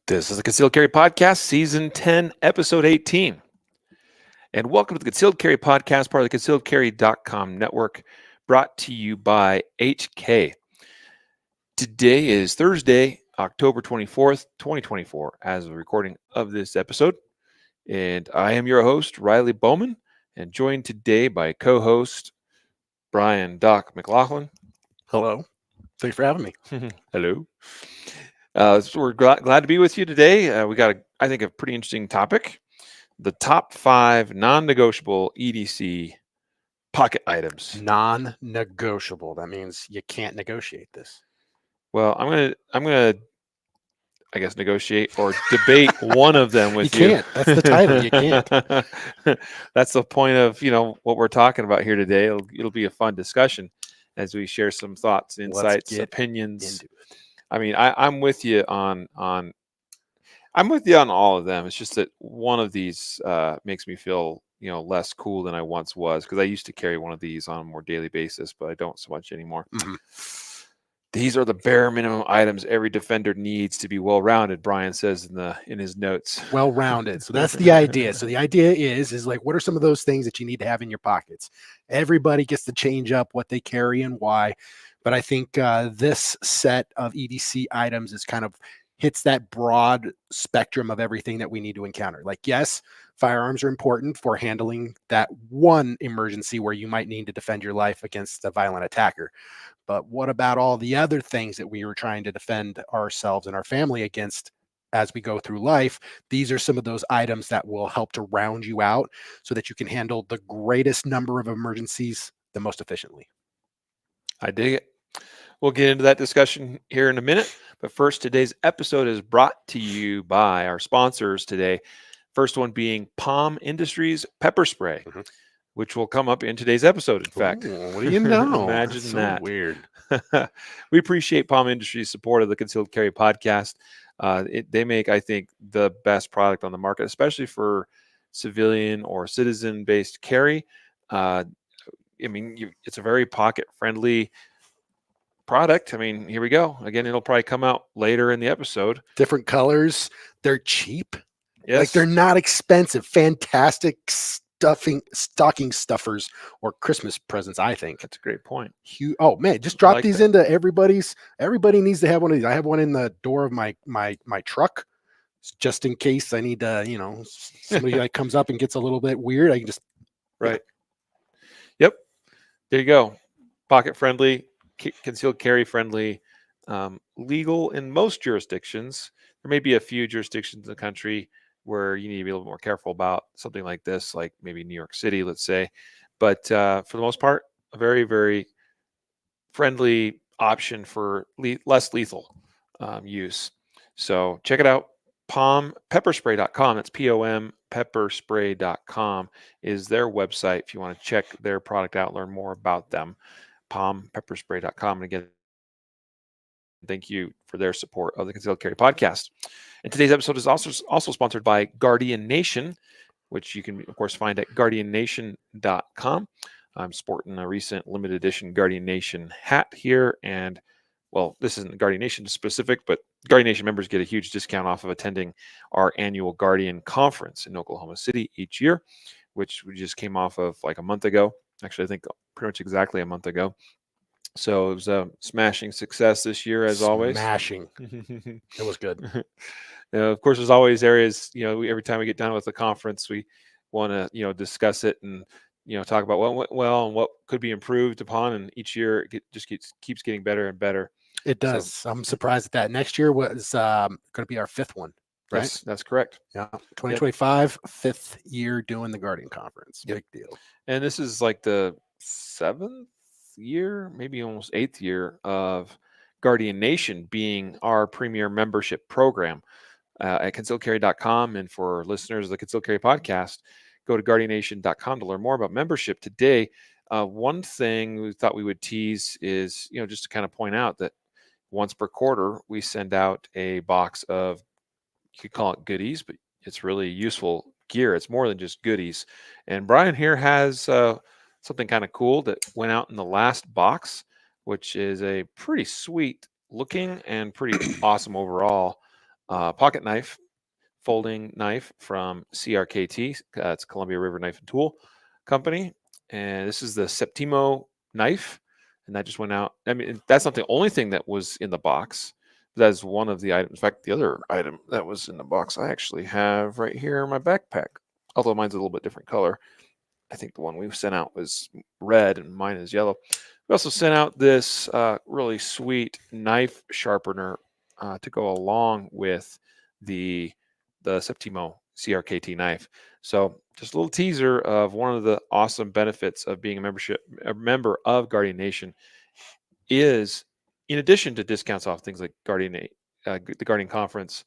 This is the Concealed Carry Podcast, Season 10, Episode 18. And welcome to the Concealed Carry Podcast, part of the concealedcarry.com network, brought to you by HK. Today is Thursday, October 24th, 2024, as of the recording of this episode. And I am your host, Riley Bowman, and joined today by co-host Brian Doc McLaughlin. Hello. Thanks for having me. Hello. So we're glad to be with you today. We got, I think, a pretty interesting topic. The top 5 non-negotiable EDC pocket items. Non-negotiable. That means you can't negotiate this. Well, I'm gonna, I guess, negotiate or debate one of them with you. You can't. That's the title. You can't. That's the point of what we're talking about here today. It'll be a fun discussion as we share some thoughts, insights, opinions. Into it. I mean, I'm with you on I'm with you on all of them. It's just that one of these makes me feel, less cool than I once was, because I used to carry one of these on a more daily basis, but I don't so much anymore. Mm-hmm. These are the bare minimum items every defender needs to be well-rounded, Brian says in his notes. Well-rounded. So that's the idea. So the idea is like, what are some of those things that you need to have in your pockets? Everybody gets to change up what they carry and why. But I think this set of EDC items is kind of hits that broad spectrum of everything that we need to encounter. Like, yes, firearms are important for handling that one emergency where you might need to defend your life against a violent attacker. But what about all the other things that we were trying to defend ourselves and our family against as we go through life? These are some of those items that will help to round you out so that you can handle the greatest number of emergencies the most efficiently. I dig it. We'll get into that discussion here in a minute. But first, today's episode is brought to you by our sponsors today. First one being Palm Industries Pepper Spray, which will come up in today's episode, in fact. Ooh, what do you know? Imagine That's so that. Weird. We appreciate Palm Industries' support of the Concealed Carry Podcast. They make, I think, the best product on the market, especially for civilian or citizen-based carry. It's a very pocket-friendly product. I mean, here we go. Again, it'll probably come out later in the episode. Different colors. They're cheap. Yes. Like, they're not expensive. Fantastic stocking stuffers or Christmas presents, I think. That's a great point. Oh man, just drop these into everybody needs to have one of these. I have one in the door of my truck just in case I need to, somebody like comes up and gets a little bit weird. I can just right. Yep. There you go. Pocket friendly, concealed carry friendly, legal in most jurisdictions. There may be a few jurisdictions in the country where you need to be a little more careful about something like this, like maybe New York City, let's say. But for the most part, a very, very friendly option for less lethal use. So check it out. POMPepperspray.com. That's POM pepperspray.com is their website if you want to check their product out, learn more about them. POMPepperspray.com. And again, thank you for their support of the Concealed Carry Podcast. And today's episode is also sponsored by Guardian Nation, which you can, of course, find at guardiannation.com. I'm sporting a recent limited edition Guardian Nation hat here. And, well, this isn't Guardian Nation specific, but Guardian Nation members get a huge discount off of attending our annual Guardian Conference in Oklahoma City each year, which we just came off of like a month ago. Actually, I think pretty much exactly a month ago. So it was a smashing success this year, as always. Smashing. It was good. Of course, there's always areas, every time we get done with the conference, we want to, discuss it and, talk about what went well and what could be improved upon. And each year it just keeps getting better and better. It does. So, I'm surprised at that. Next year was going to be our 5th one, right? Yes, that's correct. Yeah. 2025, 5th year doing the Guardian Conference. Big deal. And this is like the 7th year, maybe almost 8th year of Guardian Nation being our premier membership program at concealedcarry.com. And for listeners of the Concealed Carry Podcast, go to guardiannation.com to learn more about membership. Today, one thing we thought we would tease is, just to kind of point out that once per quarter, we send out a box of, you could call it goodies, but it's really useful gear. It's more than just goodies. And Brian here has something kind of cool that went out in the last box, which is a pretty sweet looking and pretty awesome overall pocket knife, folding knife from CRKT. It's Columbia River Knife and Tool Company. And this is the Septimo knife. And that just went out. I mean, that's not the only thing that was in the box. That is one of the items. In fact, the other item that was in the box I actually have right here in my backpack, although mine's a little bit different color. I think the one we sent out was red and mine is yellow. We also sent out this really sweet knife sharpener to go along with the Septimo CRKT knife. So just a little teaser of one of the awesome benefits of being a member of Guardian Nation is, in addition to discounts off things like the Guardian Conference,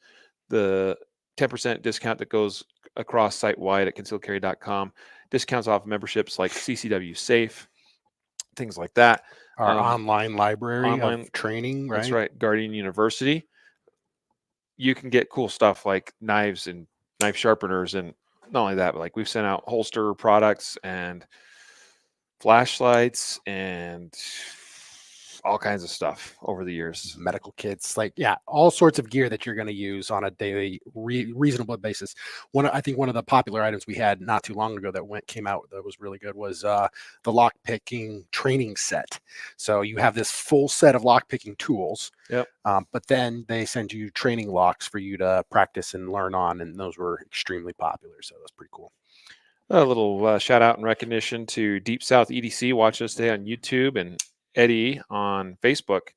the 10% discount that goes across site-wide at concealedcarry.com, discounts off memberships like CCW Safe, things like that. Our online library online of training, right? That's right, Guardian University. You can get cool stuff like knives and knife sharpeners, and not only that, but like we've sent out holster products and flashlights and all kinds of stuff over the years. Medical kits, like, yeah, all sorts of gear that you're going to use on a daily reasonable basis. I think one of the popular items we had not too long ago that came out that was really good was the lock picking training set. So you have this full set of lock picking tools. Yep. But then they send you training locks for you to practice and learn on, and those were extremely popular. So that's pretty cool. A little shout out and recognition to Deep South EDC watching us today on YouTube, and Eddie on Facebook.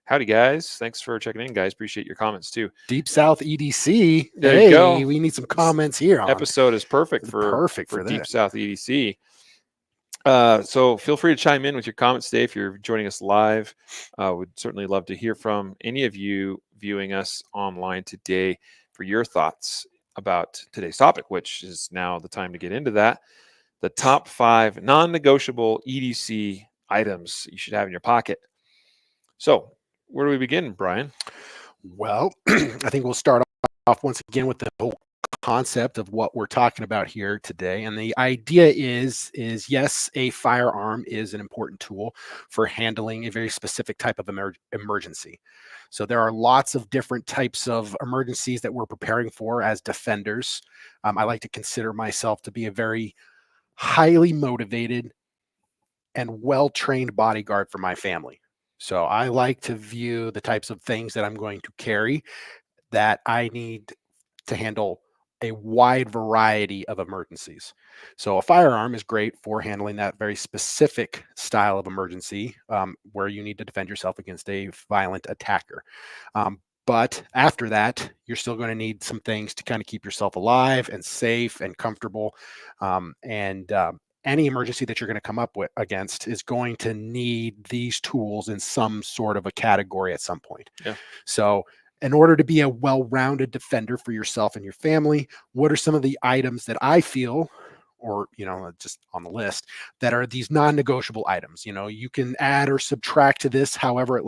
Howdy, guys. Thanks for checking in, guys. Appreciate your comments, too. Deep South EDC. There you go. We need some comments here. Episode is perfect for Deep South EDC. So feel free to chime in with your comments today if you're joining us live. Would certainly love to hear from any of you viewing us online today for your thoughts about today's topic, which is now the time to get into that. The top 5 non-negotiable EDC items you should have in your pocket. So where do we begin, Brian? Well, I think we'll start off once again with the whole concept of what we're talking about here today. And the idea is yes, a firearm is an important tool for handling a very specific type of emergency. So there are lots of different types of emergencies that we're preparing for as defenders. I like to consider myself to be a very highly motivated and well-trained bodyguard for my family. So I like to view the types of things that I'm going to carry that I need to handle a wide variety of emergencies. So a firearm is great for handling that very specific style of emergency where you need to defend yourself against a violent attacker. But after that, you're still going to need some things to kind of keep yourself alive and safe and comfortable. Any emergency that you're going to come up with against is going to need these tools in some sort of a category at some point. Yeah. So in order to be a well-rounded defender for yourself and your family, what are some of the items that I feel, or, just on the list, that are these non-negotiable items? You can add or subtract to this however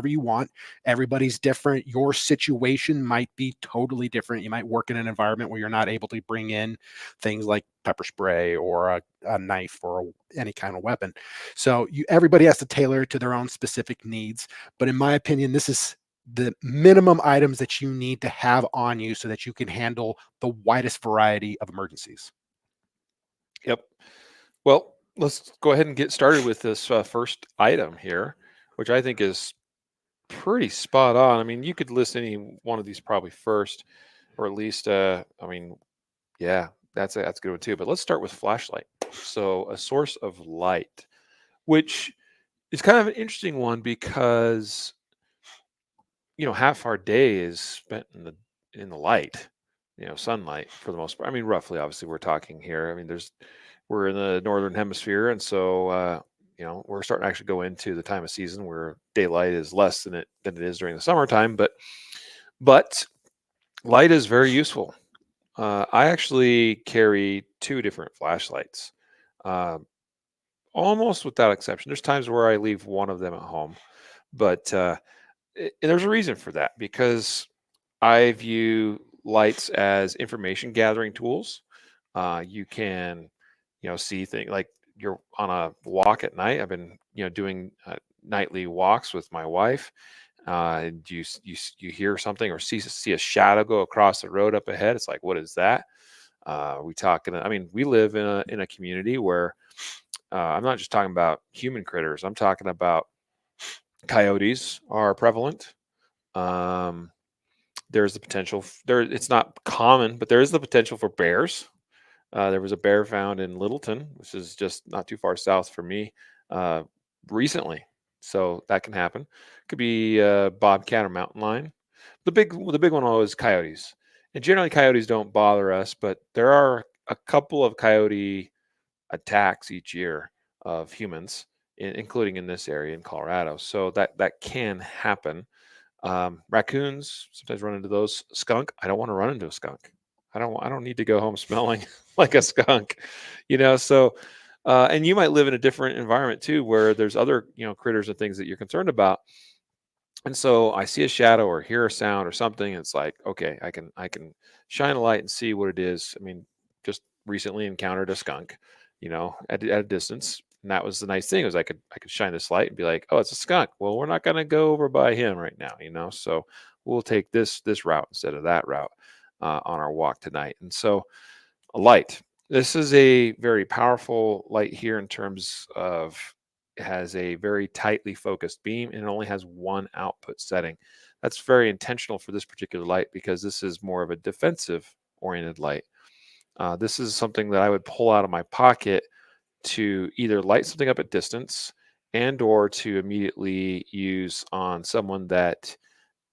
you want. Everybody's different. Your situation might be totally different. You might work in an environment where you're not able to bring in things like pepper spray or a knife or any kind of weapon. So everybody has to tailor it to their own specific needs. But in my opinion, this is the minimum items that you need to have on you so that you can handle the widest variety of emergencies. Yep. Well, let's go ahead and get started with this first item here, which I think is pretty spot on. I mean, you could list any one of these probably first, or at least, yeah, that's a good one too. But let's start with flashlight. So a source of light, which is kind of an interesting one because half our day is spent in the light, sunlight for the most part. I mean, roughly, obviously, we're talking here. I mean, we're in the northern hemisphere, and so we're starting to actually go into the time of season where daylight is less than it is during the summertime. But light is very useful. I actually carry 2 different flashlights, almost without exception. There's times where I leave one of them at home, but and there's a reason for that, because I view lights as information gathering tools. You can, see things like you're on a walk at night. I've been, doing nightly walks with my wife. and you hear something or see a shadow go across the road up ahead. It's like, what is that? We talking? I mean, we live in a community where I'm not just talking about human critters. I'm talking about coyotes are prevalent. Um, there's the potential there. It's not common, but there is the potential for bears. There was a bear found in Littleton, which is just not too far south from me, uh, recently. So that can happen. Could be bobcat or mountain lion. The big one always is coyotes. And generally, coyotes don't bother us, but there are a couple of coyote attacks each year of humans, including in this area in Colorado. So that can happen. Raccoons sometimes run into those. Skunk. I don't want to run into a skunk. I don't need to go home smelling like a skunk, So, and you might live in a different environment too, where there's other critters and things that you're concerned about. And so I see a shadow or hear a sound or something. And it's like, okay, I can shine a light and see what it is. I mean, just recently encountered a skunk, at a distance. And that was the nice thing, was I could shine this light and be like, oh, it's a skunk. Well, we're not going to go over by him right now. So we'll take this route instead of that route on our walk tonight. And so a light. This is a very powerful light here in terms of it has a very tightly focused beam and it only has one output setting. That's very intentional for this particular light because this is more of a defensive oriented light. This is something that I would pull out of my pocket to either light something up at distance and or to immediately use on someone that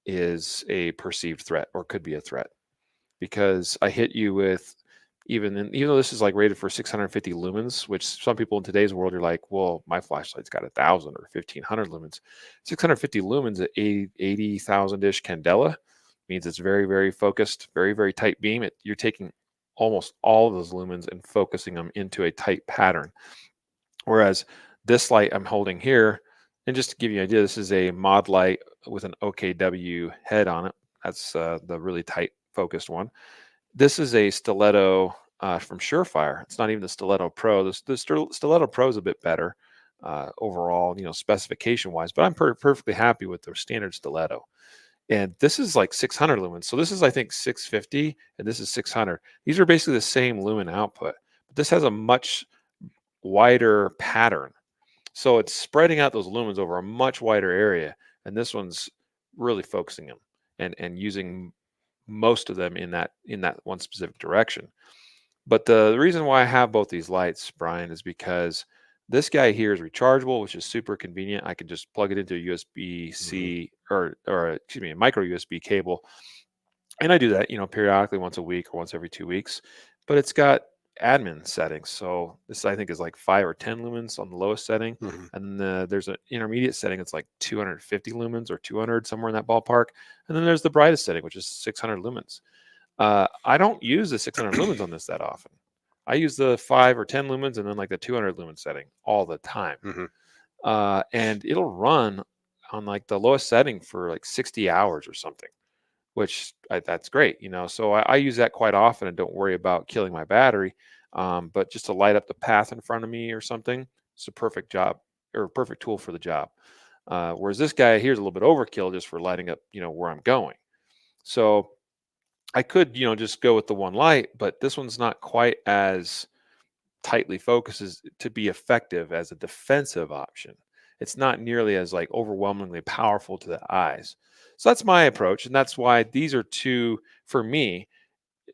is a perceived threat or could be a threat. Because I hit you with even though this is like rated for 650 lumens, which some people in today's world are like, well, my flashlight's got 1,000 or 1,500 lumens. 650 lumens at 80,000-ish candela means it's very, very focused, very, very tight beam. You're taking almost all of those lumens and focusing them into a tight pattern. Whereas this light I'm holding here, and just to give you an idea, this is a mod light with an OKW head on it. That's the really tight focused one. This is a stiletto from Surefire. It's not even the Stiletto Pro. The Stiletto Pro is a bit better overall, specification wise, but I'm perfectly happy with their standard stiletto. And this is like 600 lumens. So this is, I think, 650 and this is 600. These are basically the same lumen output, but this has a much wider pattern. So it's spreading out those lumens over a much wider area. And this one's really focusing them and using most of them in that one specific direction. But the reason why I have both these lights, Brian, is because this guy here is rechargeable, which is super convenient. I can just plug it into a USB-C or excuse me, a micro USB cable. And I do that, periodically once a week or once every 2 weeks. But it's got admin settings. So this, I think, is like 5 or 10 lumens on the lowest setting. And then there's an intermediate setting that's like 250 lumens or 200, somewhere in that ballpark. And then there's the brightest setting, which is 600 lumens. I don't use the 600 lumens on this that often. I use the 5 or 10 lumens and then like the 200 lumen setting all the time. And it'll run on like the lowest setting for like 60 hours or something, which that's great, So I use that quite often and don't worry about killing my battery. But just to light up the path in front of me or something, it's a perfect job or perfect tool for the job. Whereas this guy here is a little bit overkill just for lighting up, where I'm going. So I could, just go with the one light, but this one's not quite as tightly focused as to be effective as a defensive option. It's not nearly as like overwhelmingly powerful to the eyes. So that's my approach. And that's why these are two, for me,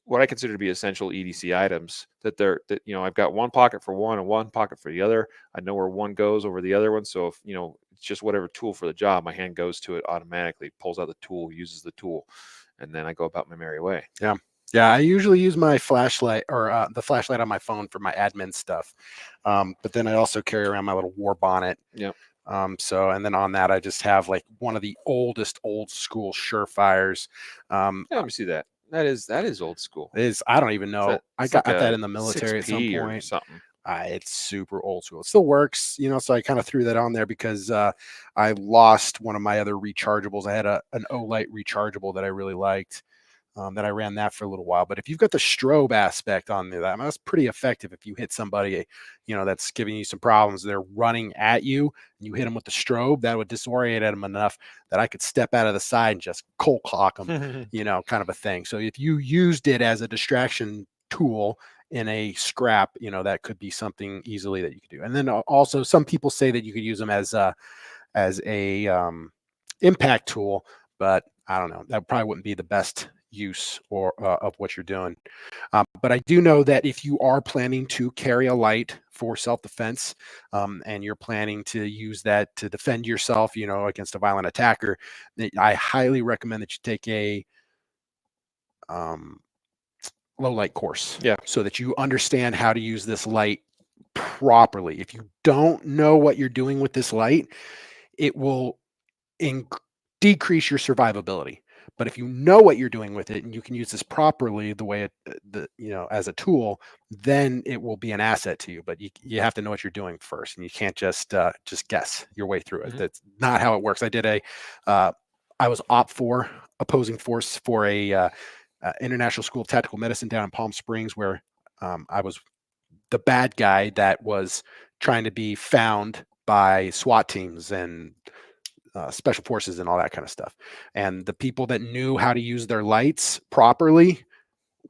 what I consider to be essential EDC items that I've got one pocket for one and one pocket for the other. I know where one goes over the other one. So if, it's just whatever tool for the job, my hand goes to it automatically, pulls out the tool, uses the tool, and then I go about my merry way. Yeah. Yeah, I usually use my flashlight or the flashlight on my phone for my admin stuff. But then I also carry around my little war bonnet. Yep. And then on that, I just have like one of the old school Surefires. Yeah, let me see that. That is old school. It is. I don't even know. I got that in the military at some 6P point. or something. It's super old school. It still works, so I kind of threw that on there because I lost one of my other rechargeables. I had an Olight rechargeable that I really liked. that I ran that for a little while. But if you've got the strobe aspect on there, that's pretty effective. If you hit somebody, that's giving you some problems, they're running at you, and you hit them with the strobe, that would disorient them enough that I could step out of the side and just cold clock them, kind of a thing. So if you used it as a distraction tool in a scrap, that could be something easily that you could do. And then also some people say that you could use them as a impact tool, but I don't know, that probably wouldn't be the best use of what you're doing. But I do know that if you are planning to carry a light for self-defense, and you're planning to use that to defend yourself, against a violent attacker, I highly recommend that you take a low light course, so that you understand how to use this light properly. If you don't know what you're doing with this light, it will decrease your survivability. But if you know what you're doing with it and you can use this properly the way as a tool, then it will be an asset to you. But you have to know what you're doing first, and you can't just guess your way through it. That's not how it works. I was OPT4 opposing force for a International School of Tactical Medicine down in Palm Springs, where I was the bad guy that was trying to be found by SWAT teams and special forces and all that kind of stuff. And the people that knew how to use their lights properly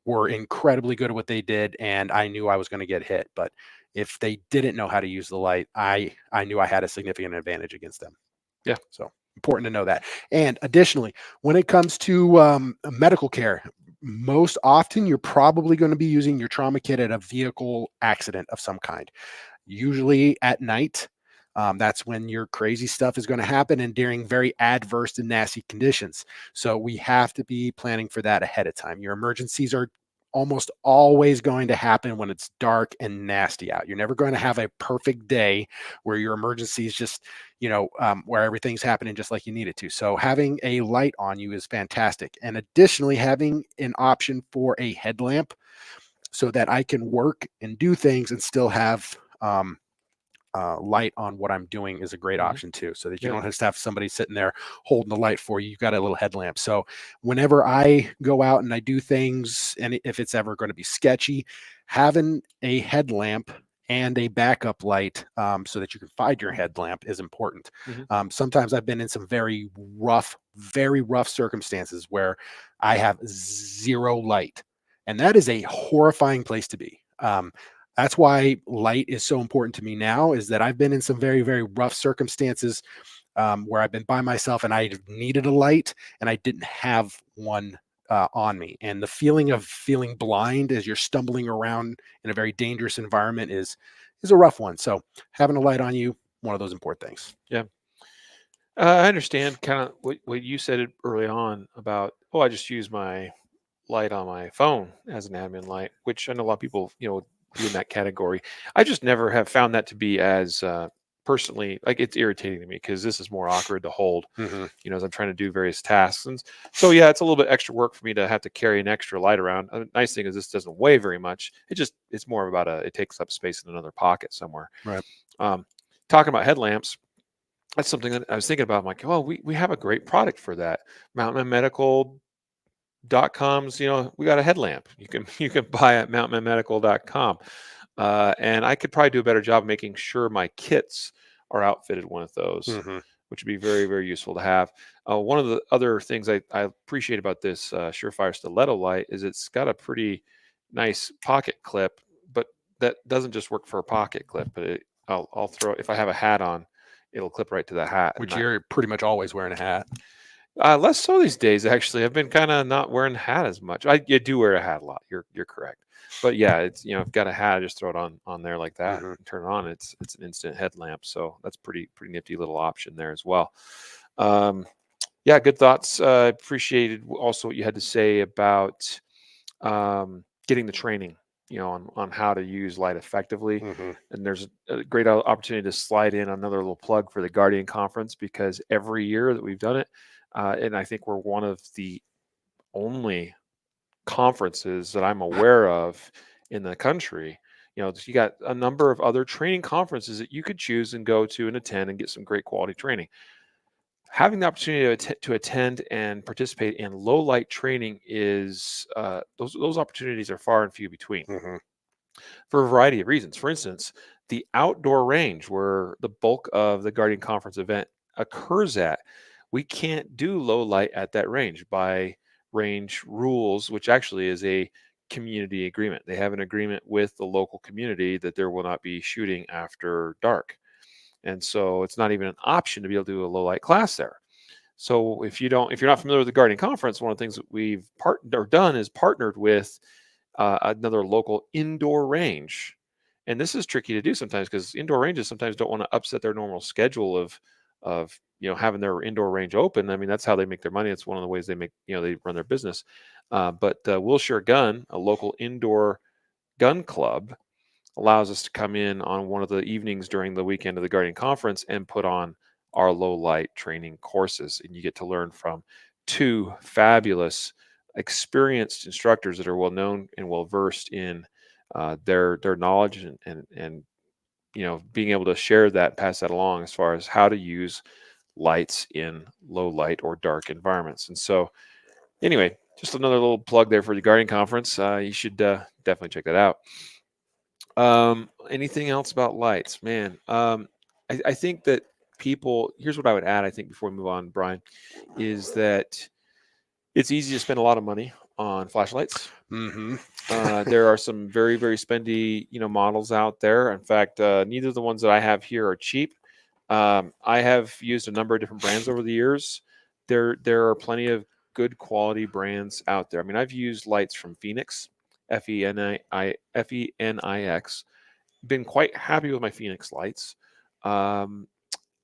were incredibly good at what they did, and I knew I was going to get hit. But if they didn't know how to use the light, I knew I had a significant advantage against them. Yeah. So important to know that. And additionally, when it comes to medical care, most often you're probably going to be using your trauma kit at a vehicle accident of some kind, usually at night. That's when your crazy stuff is going to happen, and during very adverse and nasty conditions. So we have to be planning for that ahead of time. Your emergencies are almost always going to happen when it's dark and nasty out. You're never going to have a perfect day where your emergency is just, where everything's happening just like you need it to. So having a light on you is fantastic. And additionally, having an option for a headlamp so that I can work and do things and still have light on what I'm doing is a great option too, so that you don't just have somebody sitting there holding the light for you. You've got a little headlamp. So whenever I go out and I do things, and if it's ever going to be sketchy, having a headlamp and a backup light, so that you can find your headlamp, is important. Sometimes I've been in some very rough circumstances where I have zero light, and that is a horrifying place to be. That's why light is so important to me now, is that I've been in some very, very rough circumstances, where I've been by myself and I needed a light and I didn't have one on me. And the feeling of feeling blind as you're stumbling around in a very dangerous environment is a rough one. So having a light on you, one of those important things. Yeah. I understand kind of what you said early on about, I just use my light on my phone as an admin light, which I know a lot of people, be in that category. I just never have found that to be as personally, like, it's irritating to me because this is more awkward to hold, as I'm trying to do various tasks. And so, it's a little bit extra work for me to have to carry an extra light around. The nice thing is this doesn't weigh very much. It's more about it takes up space in another pocket somewhere. Right. Talking about headlamps, that's something that I was thinking about. I'm like, we have a great product for that. MountainMedMedical.com's, we got a headlamp you can buy at mountainmedmedical.com. And I could probably do a better job of making sure my kits are outfitted one of those, which would be very, very useful to have. One of the other things I appreciate about this Surefire stiletto light is it's got a pretty nice pocket clip, but that doesn't just work for a pocket clip, but I'll throw, if I have a hat on, it'll clip right to the hat. Which you're pretty much always wearing a hat. Less so these days, actually. I've been kind of not wearing a hat as much. You do wear a hat a lot. You're correct. But yeah, it's, I've got a hat, I just throw it on there like that, and turn it on. It's an instant headlamp. So that's pretty nifty little option there as well. Yeah, good thoughts. Appreciated also what you had to say about getting the training, on how to use light effectively. And there's a great opportunity to slide in another little plug for the Guardian Conference, because every year that we've done it, and I think we're one of the only conferences that I'm aware of in the country. You got a number of other training conferences that you could choose and go to and attend and get some great quality training. having the opportunity to attend and participate in low light training is those opportunities are far and few between Mhm. for a variety of reasons. For instance, the outdoor range where the bulk of the Guardian Conference event occurs at, we can't do low light at that range by range rules, which actually is a community agreement. They have an agreement with the local community that there will not be shooting after dark. And so it's not even an option to be able to do a low light class there. So if you're not familiar with the Guardian Conference, one of the things that we've done is partnered with another local indoor range. And this is tricky to do sometimes because indoor ranges sometimes don't want to upset their normal schedule of having their indoor range open. I mean, that's how they make their money. It's one of the ways they make they run their business. But Wilshire Gun, a local indoor gun club, allows us to come in on one of the evenings during the weekend of the Guardian Conference and put on our low light training courses. And you get to learn from two fabulous, experienced instructors that are well known and well versed in their knowledge and being able to share that, pass that along as far as how to use lights in low light or dark environments. And so, anyway, just another little plug there for the Guardian Conference. You should definitely check that out. Anything else about lights, man? I think that here's what I would add. I think before we move on, Brian, is that it's easy to spend a lot of money on flashlights. Mhm. There are some very, very spendy, models out there. In fact, neither of the ones that I have here are cheap. I have used a number of different brands over the years. There are plenty of good quality brands out there. I mean, I've used lights from Phoenix, Fenix. Been quite happy with my Phoenix lights. Um,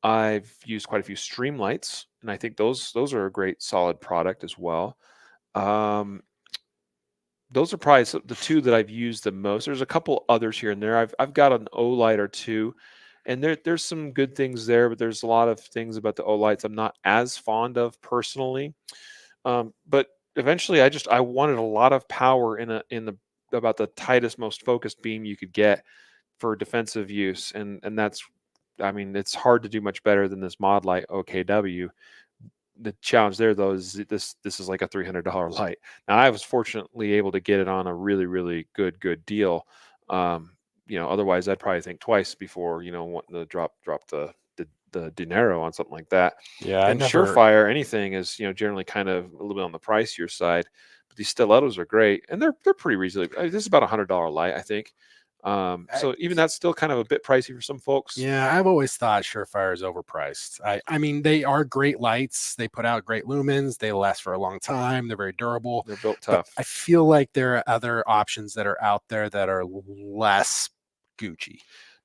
I've used quite a few Stream lights, and I think those are a great solid product as well. Um, those are probably the two that I've used the most. There's a couple others here and there. I've got an O light or two, and there's some good things there, but there's a lot of things about the O lights I'm not as fond of personally. But eventually, I wanted a lot of power in the about the tightest, most focused beam you could get for defensive use, and that's, I mean, it's hard to do much better than this Mod Light OKW. The challenge there though is this is like a $300 light. Now I was fortunately able to get it on a really, really good deal. Otherwise I'd probably think twice before wanting to drop the dinero on something like that. Yeah, I And never. Surefire, anything is generally kind of a little bit on the pricier side, but these stilettos are great and they're pretty reasonable. This is about $100 light, I think. So even that's still kind of a bit pricey for some folks. Yeah, I've always thought Surefire is overpriced. I mean, they are great lights. They put out great lumens. They last for a long time. They're very durable. They're built But tough. I feel like there are other options that are out there that are less Gucci.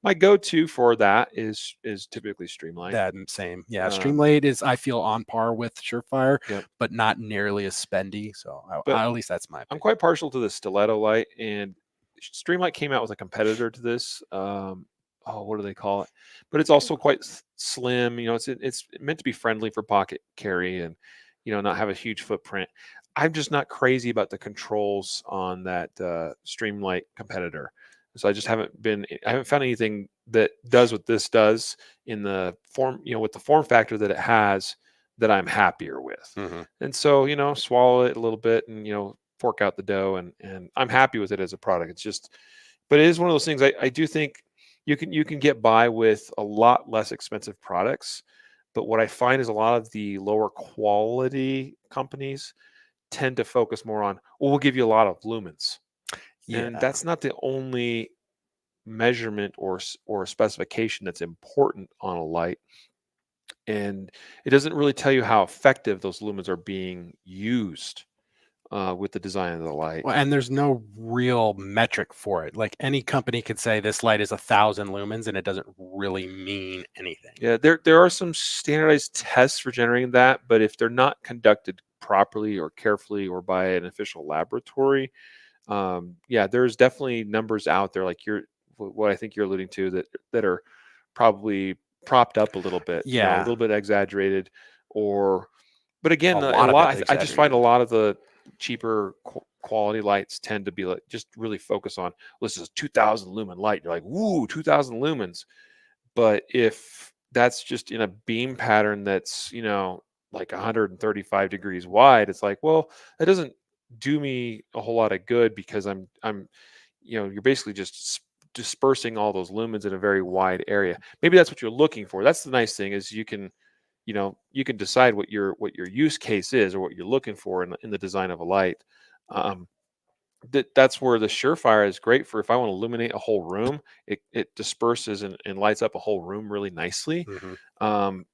My go-to for that is typically Streamlight. That same, yeah. Um, Streamlight is, I feel, on par with Surefire, yep. but not nearly as spendy. So But at least that's my I'm opinion. quite partial to the stiletto light, and Streamlight came out with a competitor to this. What do they call it? But it's also quite slim. It's meant to be friendly for pocket carry and not have a huge footprint. I'm just not crazy about the controls on that Streamlight competitor. So I haven't found anything that does what this does in the form, with the form factor that it has, that I'm happier with. Mhm. And so, swallow it a little bit and, fork out the dough, and I'm happy with it as a product. It's just, but it is one of those things I do think you can get by with a lot less expensive products. But what I find is a lot of the lower quality companies tend to focus more on, well, we'll give you a lot of lumens. And Yeah. that's not the only measurement or specification that's important on a light. And it doesn't really tell you how effective those lumens are being used with the design of the light. Well, and there's no real metric for it. Like any company could say this light is 1,000 lumens, and it doesn't really mean anything. Yeah, there are some standardized tests for generating that, but if they're not conducted properly or carefully or by an official laboratory, there's definitely numbers out there like what I think you're alluding to that are probably propped up a little bit, a Yeah, little bit exaggerated, or but a again, lot of it's I just find exaggerated. a lot of the cheaper quality lights tend to be like just really focus on, well, this is 2,000 lumen light. You're like, woo, 2,000 lumens. But if that's just in a beam pattern that's, like 135 degrees wide. It's like, well, that doesn't do me a whole lot of good because you're basically just dispersing all those lumens in a very wide area. Maybe that's what you're looking for. That's the nice thing, is you can decide what your use case is, or what you're looking for in the design of a light. Um, that's where the Surefire is great for. If I want to illuminate a whole room, it disperses and lights up a whole room really nicely. Hmm. Um,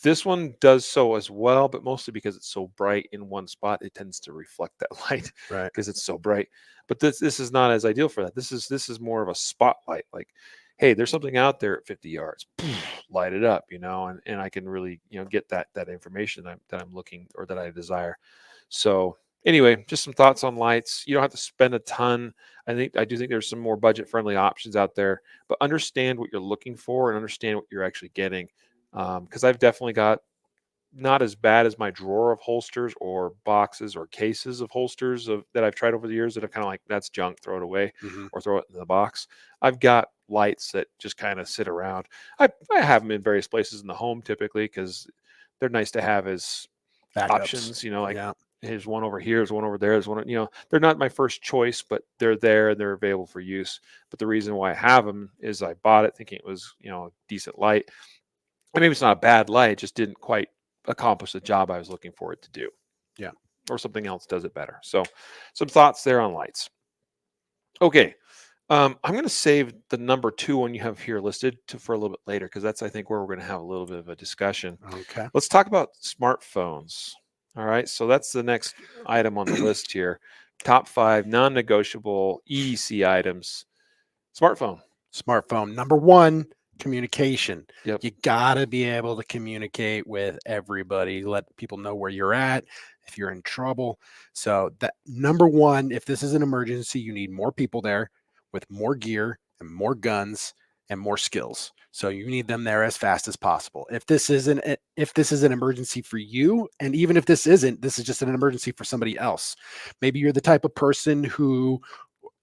this one does so as well, but mostly because it's so bright in one spot, it tends to reflect that light Right. because it's so bright. But this is not as ideal for that. This is more of a spotlight. Like, hey, there's something out there at 50 yards, light it up, and I can really get that information that I'm looking, or that I desire. So anyway, just some thoughts on lights. You don't have to spend a ton. I do think there's some more budget friendly options out there, but understand what you're looking for and understand what you're actually getting. Because I've definitely got not as bad as my drawer of holsters or boxes or cases of holsters that I've tried over the years that are kind of like, that's junk, throw it away, Hmm. or throw it in the box. I've got lights that just kind of sit around. I have them in various places in the home typically because they're nice to have as Backups. options, like, Yeah. here's one over here, there's one over there, there's one, they're not my first choice, but they're there and they're available for use. But the reason why I have them is I bought it thinking it was, a decent light. And maybe it's not a bad light, it just didn't quite accomplish the job I was looking for it to do. Yeah. Or something else does it better. So some thoughts there on lights. Okay. I'm going to save the number 2 one you have here listed for a little bit later, because that's, I think, where we're going to have a little bit of a discussion. Okay. Let's talk about smartphones. All right. So that's the next item on the list here. Top 5 non-negotiable EDC items. Smartphone. Smartphone. Number one, communication. Yep. You got to be able to communicate with everybody, let people know where you're at if you're in trouble. So, that number one, if this is an emergency, you need more people there with more gear and more guns and more skills. So you need them there as fast as possible. If this is an emergency for you, and even if this isn't, this is just an emergency for somebody else. Maybe you're the type of person who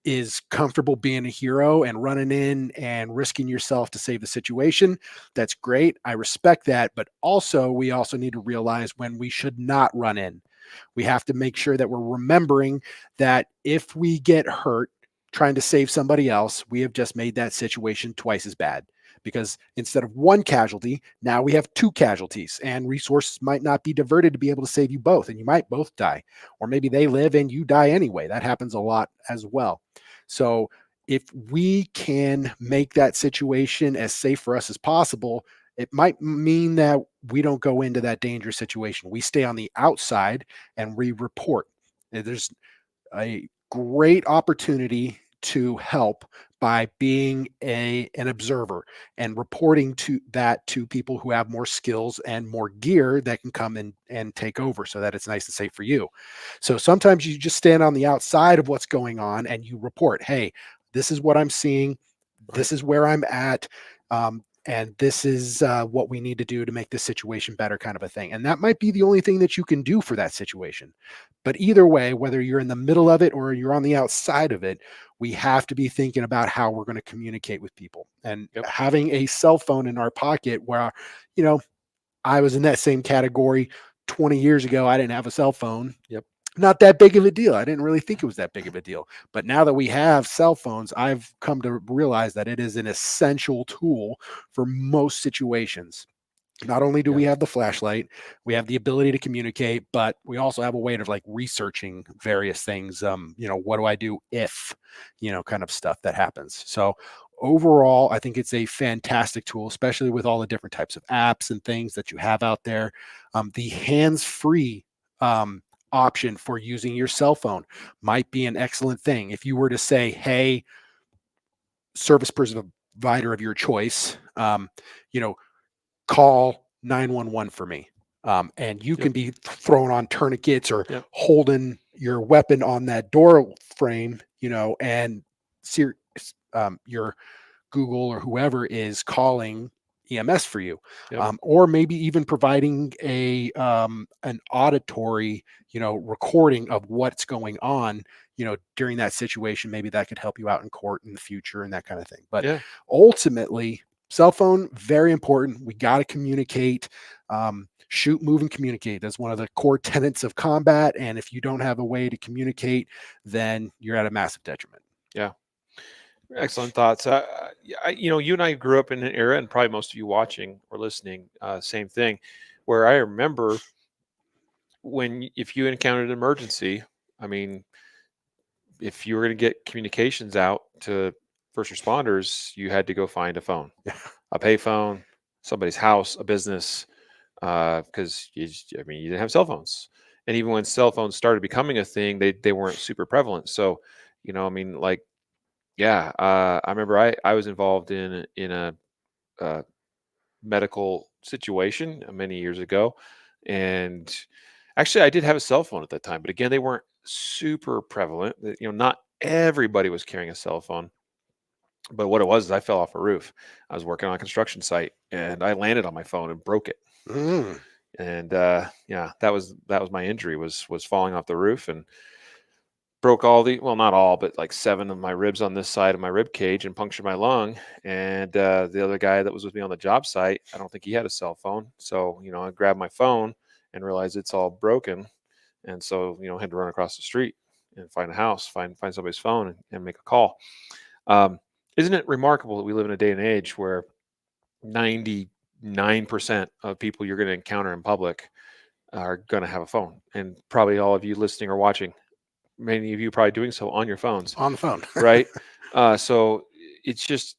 is comfortable being a hero and running in and risking yourself to save the situation. That's great. I respect that. But also, we also need to realize when we should not run in. We have to make sure that we're remembering that if we get hurt trying to save somebody else, we have just made that situation twice as bad. Because instead of one casualty, now we have 2 casualties, and resources might not be diverted to be able to save you both, and you might both die. Or maybe they live and you die anyway. That happens a lot as well. So if we can make that situation as safe for us as possible, it might mean that we don't go into that dangerous situation. We stay on the outside and we report. There's a great opportunity to help by being an observer and reporting to people who have more skills and more gear that can come in and take over, so that it's nice and safe for you. So sometimes you just stand on the outside of what's going on and you report, hey, this is what I'm seeing, Right. this is where I'm at, and this is what we need to do to make this situation better, kind of a thing. And that might be the only thing that you can do for that situation. But either way, whether you're in the middle of it or you're on the outside of it, we have to be thinking about how we're going to communicate with people. And Yep. having a cell phone in our pocket where, you know, I was in that same category 20 years ago. I didn't have a cell phone. Yep. Not that big of a deal. I didn't really think it was that big of a deal. But now that we have cell phones, I've come to realize that it is an essential tool for most situations. Not only do Yeah. we have the flashlight, we have the ability to communicate, but we also have a way of like researching various things. What do I do if, kind of stuff that happens. So overall, I think it's a fantastic tool, especially with all the different types of apps and things that you have out there. The hands-free option for using your cell phone might be an excellent thing. If you were to say, hey, service provider of your choice, call 911 for me. And you Yep. can be throwing on tourniquets or Yep. holding your weapon on that door frame, and your Google or whoever is calling EMS for you, Yep. or maybe even providing an auditory, recording of what's going on, during that situation. Maybe that could help you out in court in the future and that kind of thing. But Yeah. ultimately, cell phone, very important. We got to communicate. Shoot, move, and communicate. That's one of the core tenets of combat. And if you don't have a way to communicate, then you're at a massive detriment. Yeah. Excellent thoughts. You and I grew up in an era, and probably most of you watching or listening, same thing, where I remember if you encountered an emergency, I mean, if you were going to get communications out to first responders, you had to go find a phone, a payphone, somebody's house, a business, because you didn't have cell phones, and even when cell phones started becoming a thing, they weren't super prevalent. So, like, yeah, I remember I was involved in a medical situation many years ago, and actually I did have a cell phone at that time, but again, they weren't super prevalent. Not everybody was carrying a cell phone. But what it was is I fell off a roof. I was working on a construction site, and I landed on my phone and broke it. Mm. And yeah, that was my injury, was falling off the roof, and broke not all, but like 7 of my ribs on this side of my rib cage, and punctured my lung. And the other guy that was with me on the job site, I don't think he had a cell phone. So, I grabbed my phone and realized it's all broken. And so, had to run across the street and find a house, find somebody's phone, and make a call. Isn't it remarkable that we live in a day and age where 99% of people you're going to encounter in public are going to have a phone? And probably all of you listening or watching, many of you probably doing so on your phones, On the phone. right? So it's just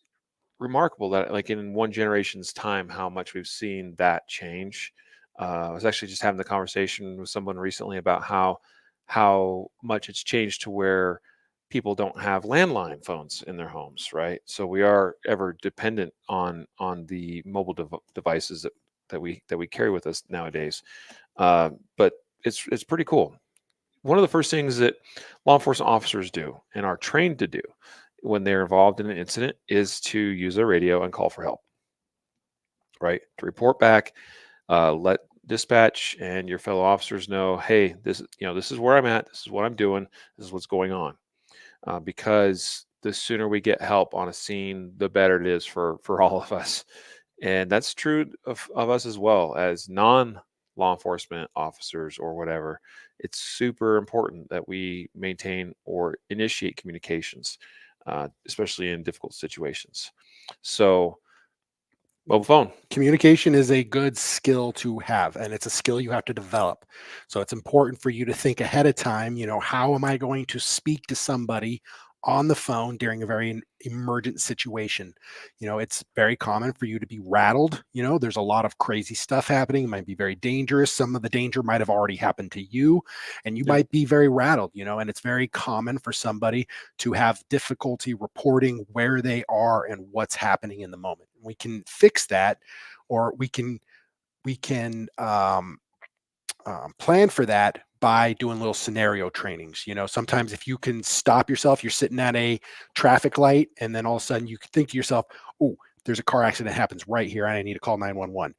remarkable that, like, in one generation's time, how much we've seen that change. I was actually just having the conversation with someone recently about how much it's changed to where people don't have landline phones in their homes, right? So we are ever dependent on the mobile devices that we carry with us nowadays. But it's pretty cool. One of the first things that law enforcement officers do and are trained to do when they're involved in an incident is to use their radio and call for help, right? To report back, let dispatch and your fellow officers know, hey, this is where I'm at. This is what I'm doing. This is what's going on. Because the sooner we get help on a scene, the better it is for all of us. And that's true of us as well as non-law enforcement officers or whatever. It's super important that we maintain or initiate communications, especially in difficult situations. So, mobile phone. Communication is a good skill to have, and it's a skill you have to develop. So it's important for you to think ahead of time, how am I going to speak to somebody on the phone during a very emergent situation? It's very common for you to be rattled. There's a lot of crazy stuff happening. It might be very dangerous. Some of the danger might have already happened to you, and you Yep. might be very rattled, and it's very common for somebody to have difficulty reporting where they are and what's happening in the moment. We can fix that, or we can plan for that by doing little scenario trainings. Sometimes if you can stop yourself, you're sitting at a traffic light, and then all of a sudden you can think to yourself, oh, there's a car accident happens right here, and I need to call 911.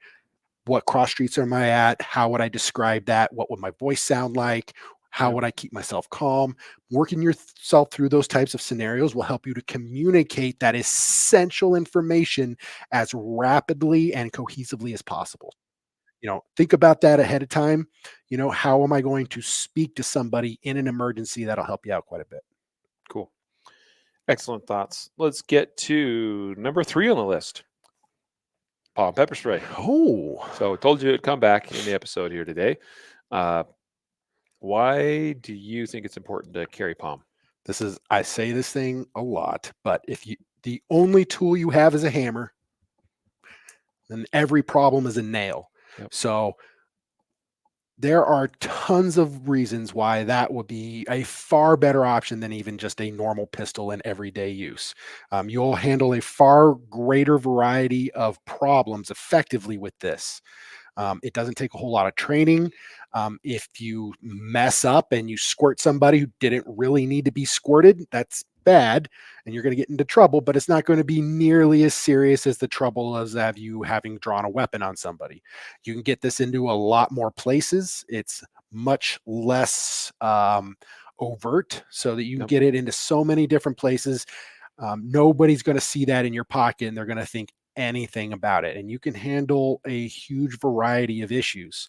What cross streets am I at? How would I describe that? What would my voice sound like? How Yep. would I keep myself calm? Working yourself through those types of scenarios will help you to communicate that essential information as rapidly and cohesively as possible. Think about that ahead of time. How am I going to speak to somebody in an emergency? That'll help you out quite a bit. Cool. Excellent thoughts. Let's get to number 3 on the list. Palm pepper spray. Oh, So I told you it'd come back in the episode here today. Why do you think it's important to carry palm? I say this thing a lot, but the only tool you have is a hammer, then every problem is a nail. Yep. So there are tons of reasons why that would be a far better option than even just a normal pistol in everyday use. You'll handle a far greater variety of problems effectively with this. It doesn't take a whole lot of training. If you mess up and you squirt somebody who didn't really need to be squirted, that's bad, and you're going to get into trouble, but it's not going to be nearly as serious as the trouble as have you having drawn a weapon on somebody. You can get this into a lot more places. It's much less overt, so that you can Yep. get it into so many different places. Nobody's going to see that in your pocket, and they're going to think anything about it, and you can handle a huge variety of issues.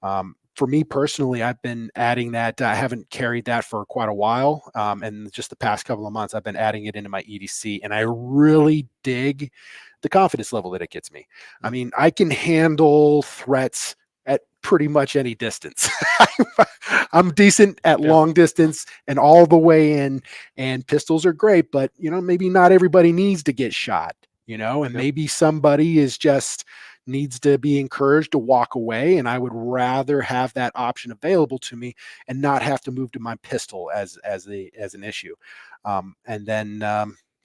For me personally, I've been adding that. I haven't carried that for quite a while. And just the past couple of months, I've been adding it into my EDC, and I really dig the confidence level that it gets me. I mean, I can handle threats at pretty much any distance. I'm decent at Yeah. long distance and all the way in, and pistols are great, but maybe not everybody needs to get shot, and Yep. maybe somebody is just needs to be encouraged to walk away, and I would rather have that option available to me and not have to move to my pistol as an issue. And then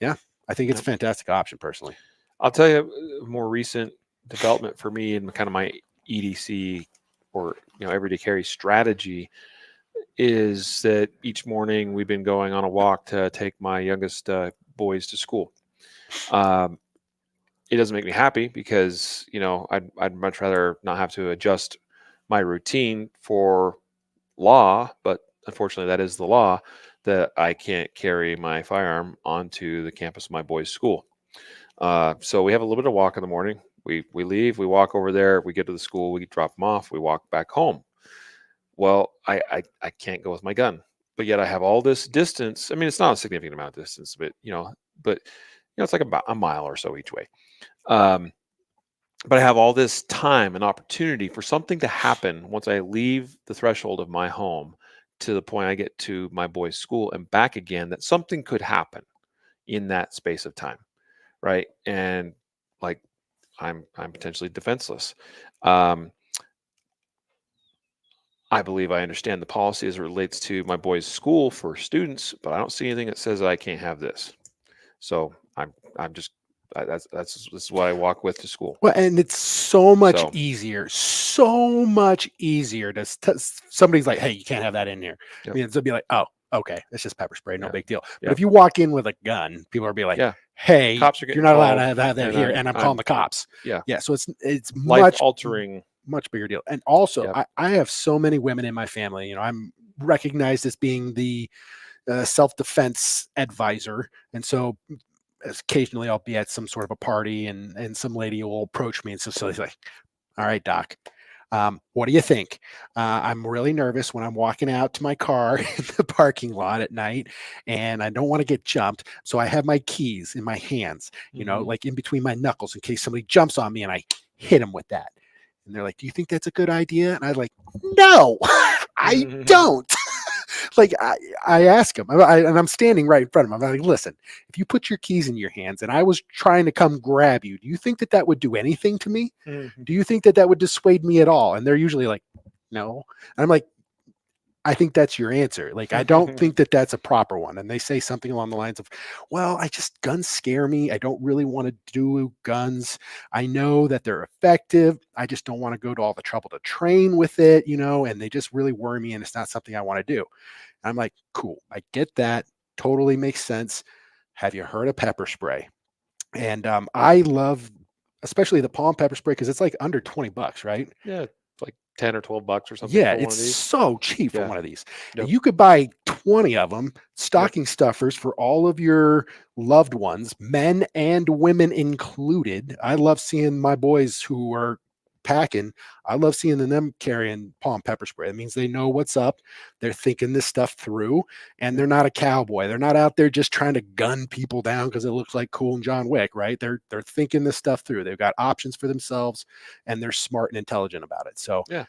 yeah, I think it's a Yep. fantastic option personally. I'll tell you a more recent development for me and kind of my EDC or everyday carry strategy is that each morning we've been going on a walk to take my youngest boys to school. Um, it doesn't make me happy because I'd much rather not have to adjust my routine for law, but unfortunately that is the law that I can't carry my firearm onto the campus of my boys' school. So we have a little bit of walk in the morning. We leave, we walk over there, we get to the school, we drop them off, we walk back home. Well, I can't go with my gun, but yet I have all this distance. I mean, it's not a significant amount of distance, but it's like about a mile or so each way. But I have all this time and opportunity for something to happen once I leave the threshold of my home to the point I get to my boys' school and back again, that something could happen in that space of time. Right. And like I'm potentially defenseless. Um, I believe I understand the policy as it relates to my boys' school for students, but I don't see anything that says I can't have this. So I'm just this is what I walk with to school. Well, and it's So so much easier to somebody's like, hey, you can't have that in here. I yep, mean, they'll be like, oh, okay, it's just pepper spray, no yeah, big deal. But yeah, if you walk in with a gun, people will be like, yeah. hey, Cops are you're getting not allowed to called, have that and here, and I'm calling I'm the cops. yeah, Yeah, so it's life much altering. much bigger deal. And also, Yep. I have so many women in my family. I'm recognized as being the self-defense advisor, and so occasionally I'll be at some sort of a party, and some lady will approach me, and so he's like, all right, doc, what do you think? I'm really nervous when I'm walking out to my car in the parking lot at night, and I don't want to get jumped, so I have my keys in my hands, Mhm. like in between my knuckles, in case somebody jumps on me and I hit him with that. And they're like, do you think that's a good idea? And I'm like, no, I don't. Like I ask him, and I'm standing right in front of him. I'm like, listen, if you put your keys in your hands and I was trying to come grab you, do you think that that would do anything to me? Mhm. Do you think that that would dissuade me at all? And they're usually like, no. And I'm like, I think that's your answer. Like, I don't think that that's a proper one. And they say something along the lines of, well, guns scare me. I don't really want to do guns. I know that they're effective. I just don't want to go to all the trouble to train with it, and they just really worry me, and it's not something I want to do. And I'm like, cool. I get that. Totally makes sense. Have you heard of pepper spray? And I love, especially the palm pepper spray, because it's like under $20, right? Yeah, like 10 or $12 or something Yeah, for one it's of these. so cheap for Yeah. one of these. And Yep. you could buy 20 of them, Yep. stocking stuffers for all of your loved ones, men and women included. I love seeing my boys who are packing. I love seeing them carrying palm pepper spray. It means they know what's up. They're thinking this stuff through, and they're Yep. not a cowboy. They're not out there just trying to gun people down because it looks like cool and John Wick, right? They're thinking this stuff through. They've got options for themselves, and they're smart and intelligent about it. So Yeah.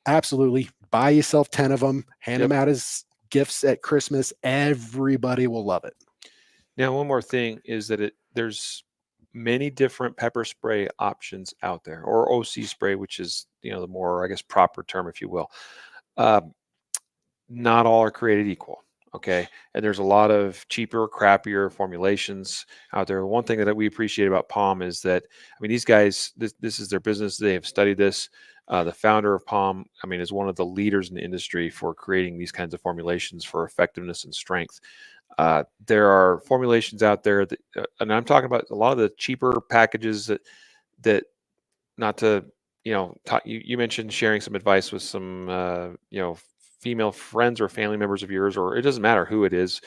absolutely. Buy yourself 10 of them, hand them Yep. out as gifts at Christmas. Everybody will love it. Now, one more thing is that there's many different pepper spray options out there, or OC spray, which is the more, I guess, proper term, if you will. Um, Not all are created equal. Okay, and there's a lot of cheaper, crappier formulations out there. One thing that we appreciate about Palm is that, I mean, these guys, this is their business. They have studied this. The founder of Palm, I mean, is one of the leaders in the industry for creating these kinds of formulations for effectiveness and strength. There are formulations out there that, and I'm talking about a lot of the cheaper packages that not to, talk, you mentioned sharing some advice with some, female friends or family members of yours, or it doesn't matter who it is,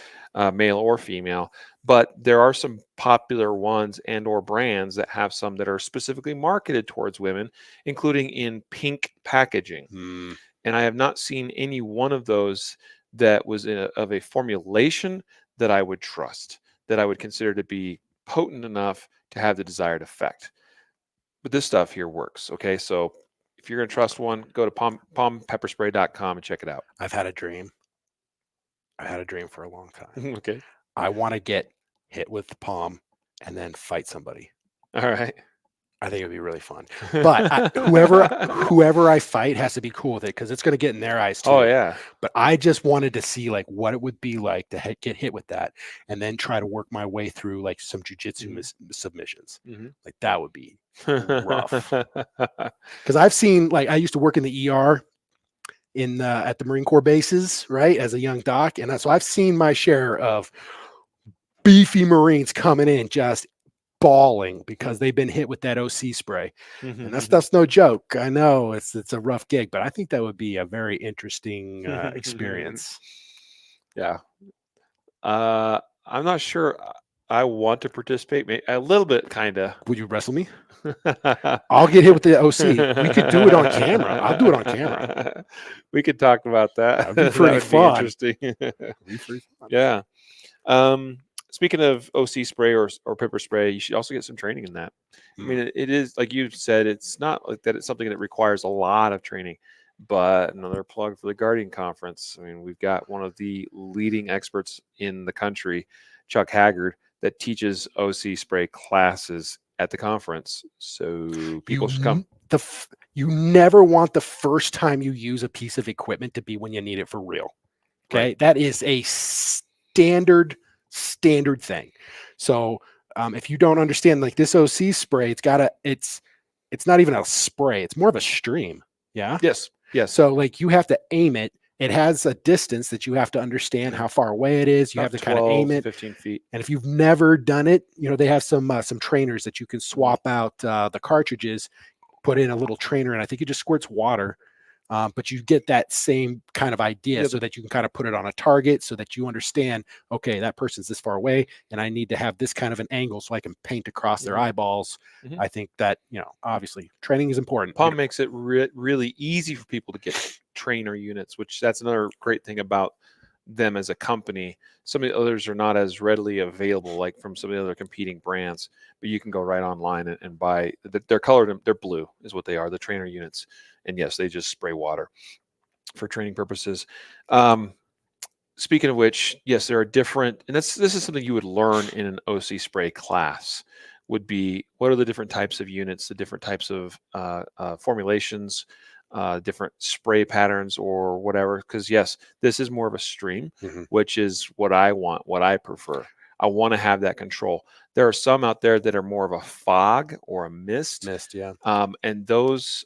male or female. But there are some popular ones and or brands that have some that are specifically marketed towards women, including in pink packaging. Hmm. And I have not seen any one of those that was of a formulation that I would trust, that I would consider to be potent enough to have the desired effect. But this stuff here works. Okay, so if you're going to trust one, go to palmpepperspray.com and check it out. I've had a dream. I had a dream for a long time. Okay. I want to get hit with the palm and then fight somebody. All right. I think it'd be really fun. But whoever I fight has to be cool with it because it's going to get in their eyes too. Oh yeah. But I just wanted to see like what it would be like to get hit with that, and then try to work my way through like some jujitsu submissions. Like that would be rough. Because I've seen, like, I used to work in the ER at the Marine Corps bases, right, as a young doc, and so I've seen my share of beefy Marines coming in just bawling because they've been hit with that OC spray. And that stuff's no joke. I know it's a rough gig, but I think that would be a very interesting experience. Yeah. I'm not sure I want to participate. Maybe a little bit, kind of. Would you wrestle me? I'll get hit with the OC. We could do it on camera. I'll do it on camera. We could talk about that. That'd be pretty fun. Interesting. Yeah. Speaking of OC spray or pepper spray, you should also get some training in that. I mean, it is, like you said, it's not like that. It's something that requires a lot of training. But another plug for the Guardian Conference. I mean, we've got one of the leading experts in the country, Chuck Haggard, that teaches OC spray classes at the conference. So people should come. You never want the first time you use a piece of equipment to be when you need it for real. Okay. Right. That is a standard thing. So if you don't understand, like this OC spray, it's not even a spray. It's more of a stream. Yeah. Yes. So like you have to aim it. It has a distance that you have to understand how far away it is. You have to kind of aim it 15 feet. And if you've never done it, they have some trainers that you can swap out the cartridges, put in a little trainer, and I think it just squirts water. But you get that same kind of idea so that you can kind of put it on a target so that you understand, okay, that person's this far away and I need to have this kind of an angle so I can paint across their eyeballs. I think that, obviously training is important. Palm makes it really easy for people to get trainer units, which that's another great thing about them as a company. Some of the others are not as readily available, like from some of the other competing brands, but you can go right online and buy. They're colored, they're blue is what they are, the trainer units. And yes, they just spray water for training purposes. Speaking of which, yes, there are different, and this is something you would learn in an OC spray class, would be what are the different types of units, the different types of formulations, different spray patterns or whatever. Because yes, this is more of a stream, which is what I want, what I prefer. I want to have that control. There are some out there that are more of a fog or a mist. Yeah. And those,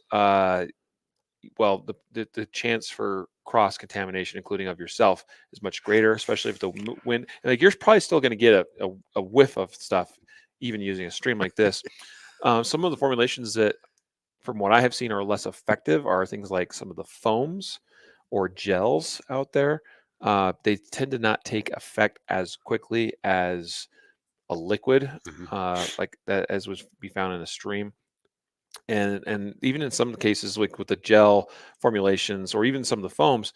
well, the chance for cross contamination, including of yourself, is much greater, especially if the wind. Like you're probably still going to get a whiff of stuff, even using a stream like this. Some of the formulations that, from what I have seen, are less effective are things like some of the foams or gels out there. They tend to not take effect as quickly as a liquid, like that, as was be found in a stream. And even in some cases, like with the gel formulations or even some of the foams,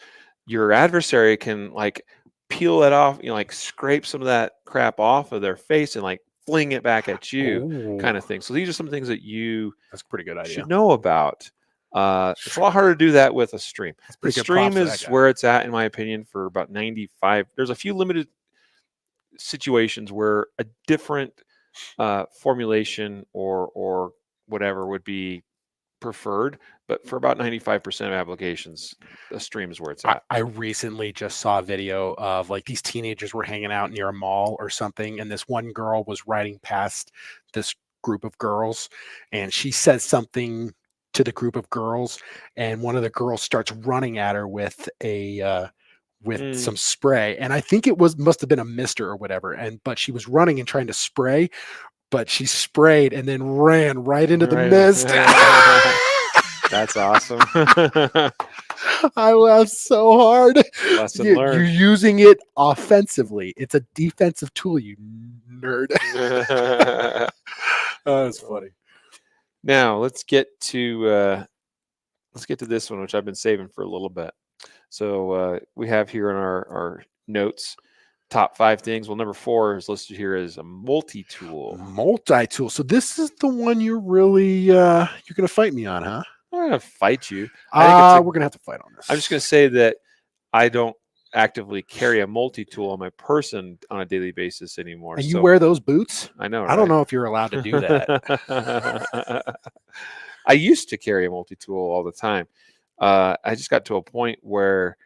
your adversary can like peel it off, like scrape some of that crap off of their face and like fling it back at you, kind of thing. So these are some things that that's a pretty good idea. should know about. It's a lot harder to do that with a stream. The stream is where it's at, in my opinion, for about 95. There's a few limited situations where a different formulation or whatever would be preferred, but for about 95% of applications, the stream is where it's at. I recently just saw a video of like these teenagers were hanging out near a mall or something, and this one girl was riding past this group of girls, and she said something to the group of girls, and one of the girls starts running at her with some spray, and I think it must have been a mister or whatever, but she was running and trying to spray, but she sprayed and then ran right into the mist. That's awesome. I laughed so hard. Lesson You're learned. using it offensively. It's a defensive tool, you nerd. Oh, that's funny. Now let's get to this one, which I've been saving for a little bit. So we have here in our notes top 5 things. Well, number 4 is listed here as a multi-tool. Multi-tool. So this is the one you're really you're gonna fight me on, huh? I'm not gonna fight you. I think We're gonna have to fight on this. I'm just gonna say that I don't actively carry a multi-tool on my person on a daily basis anymore. And you wear those boots? I know, I don't right? know if you're allowed to do that. I used to carry a multi-tool all the time. I just got to a point where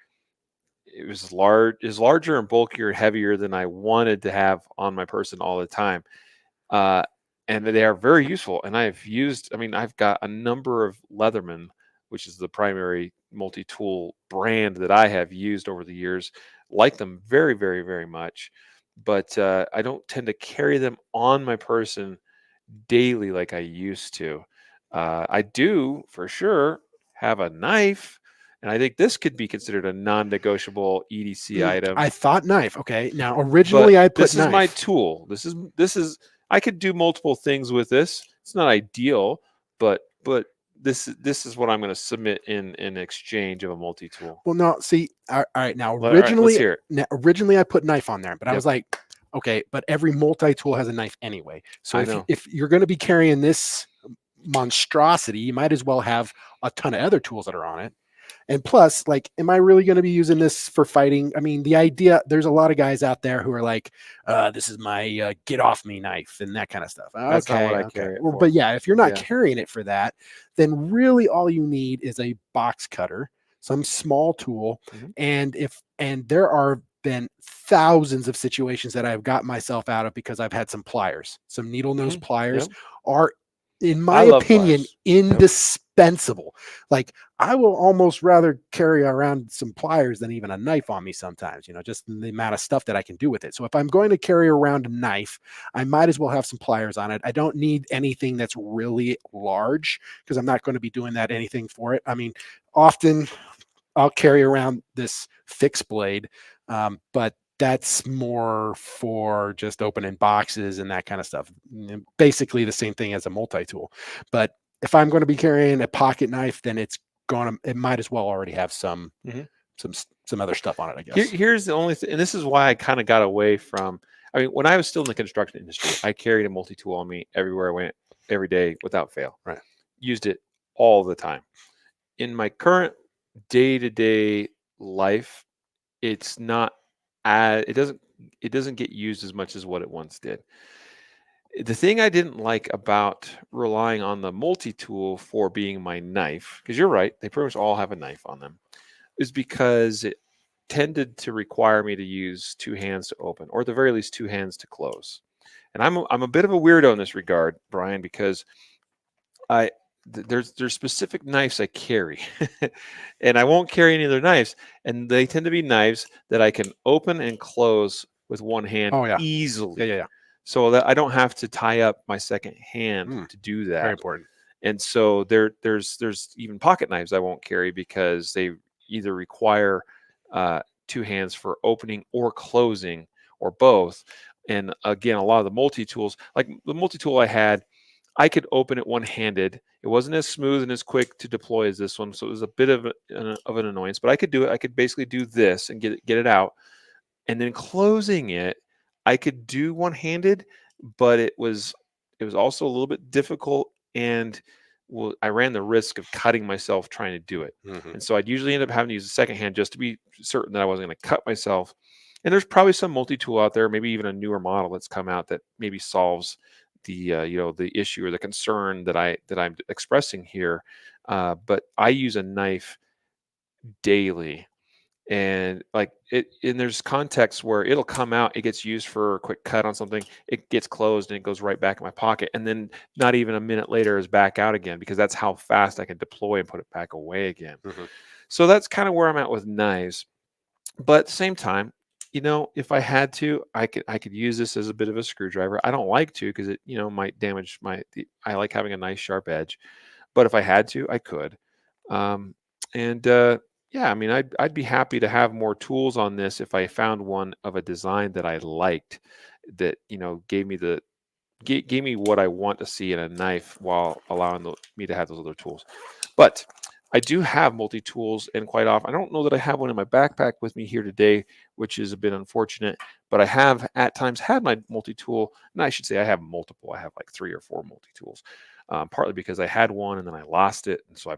it was larger and bulkier and heavier than I wanted to have on my person all the time. And they are very useful. And I've got a number of Leatherman, which is the primary multi-tool brand that I have used over the years. Like them very, very, very much. But I don't tend to carry them on my person daily like I used to. I do for sure have a knife, and I think this could be considered a non-negotiable EDC item. I thought knife. Okay. Now originally I put this knife. is my tool. This is I could do multiple things with this. It's not ideal, but this is what I'm going to submit in exchange of a multi-tool. Well, no, see, all right. Now All right, let's hear it. originally I put knife on there, but I Yep. was like, okay, but every multi-tool has a knife anyway. So I know. if you're going to be carrying this monstrosity, you might as well have a ton of other tools that are on it. And plus, like, am I really going to be using this for fighting? I mean, the idea, there's a lot of guys out there who are like, this is my get off me knife and that kind of stuff. That's not what I carry it for. But yeah, if you're not Yeah. carrying it for that, then really all you need is a box cutter, some small tool. Mhm. And there are been thousands of situations that I've got myself out of because I've had some pliers, some needle nose pliers Yep. are, in I my love opinion, pliers. indispensable. Like, I will almost rather carry around some pliers than even a knife on me sometimes, just the amount of stuff that I can do with it. So if I'm going to carry around a knife, I might as well have some pliers on it. I don't need anything that's really large because I'm not going to be doing that anything for it. I mean, often I'll carry around this fixed blade, but that's more for just opening boxes and that kind of stuff. Basically the same thing as a multi-tool. But if I'm going to be carrying a pocket knife, then it might as well already have some other stuff on it, I guess. Here's the only thing, and this is why I kind of got away from. I mean, when I was still in the construction industry, I carried a multi-tool on me everywhere I went, every day without fail. Right. Used it all the time. In my current day-to-day life, it's not it doesn't get used as much as what it once did. The thing I didn't like about relying on the multi-tool for being my knife, because you're right, they pretty much all have a knife on them, is because it tended to require me to use 2 hands to open, or at the very least 2 hands to close. And I'm a bit of a weirdo in this regard, Brian, because there's specific knives I carry, and I won't carry any other knives, and they tend to be knives that I can open and close with one hand easily. Yeah. So that I don't have to tie up my second hand to do that. Very important. And so there's even pocket knives I won't carry because they either require 2 hands for opening or closing, or both. And again, a lot of the multi-tools, like the multi-tool I had, I could open it one-handed. It wasn't as smooth and as quick to deploy as this one, so it was a bit of an annoyance. But I could do it. I could basically do this and get it out, and then closing it, I could do one-handed, but it was also a little bit difficult, and I ran the risk of cutting myself trying to do it. And so I'd usually end up having to use the second hand just to be certain that I wasn't going to cut myself. And there's probably some multi-tool out there, maybe even a newer model that's come out that maybe solves the the issue or the concern that I'm expressing here. But I use a knife daily, and and there's contexts where it'll come out, it gets used for a quick cut on something, it gets closed and it goes right back in my pocket, and then not even a minute later is back out again, because that's how fast I can deploy and put it back away again. So that's kind of where I'm at with knives. But at the same time, if I had to, I could use this as a bit of a screwdriver. I don't like to, because it might damage I like having a nice sharp edge, but if I had to, I could. Um, and yeah, I mean, I'd be happy to have more tools on this if I found one of a design that I liked, that gave me gave me what I want to see in a knife while allowing me to have those other tools. But I do have multi tools, and quite often, I don't know that I have one in my backpack with me here today, which is a bit unfortunate. But I have at times had my multi tool, and I should say I have multiple. I have like 3 or 4 multi tools, partly because I had one and then I lost it, and so I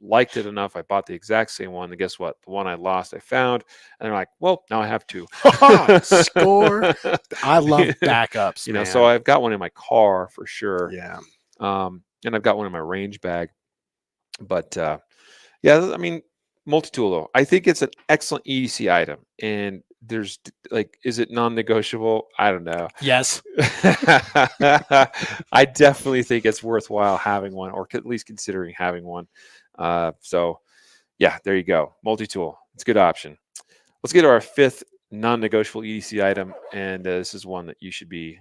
liked it enough. I bought the exact same one, and guess what? The one I lost, I found, and they're like, "Well, now I have two." Score. I love backups, So man. I've got one in my car for sure. Yeah. And I've got one in my range bag. But yeah, I mean, multi-tool though, I think it's an excellent EDC item. And there's like, is it non-negotiable? I don't know. Yes. I definitely think it's worthwhile having one, or at least considering having one. So yeah, there you go. Multi-tool. It's a good option. Let's get to our 5th non-negotiable EDC item, and this is one that you should be,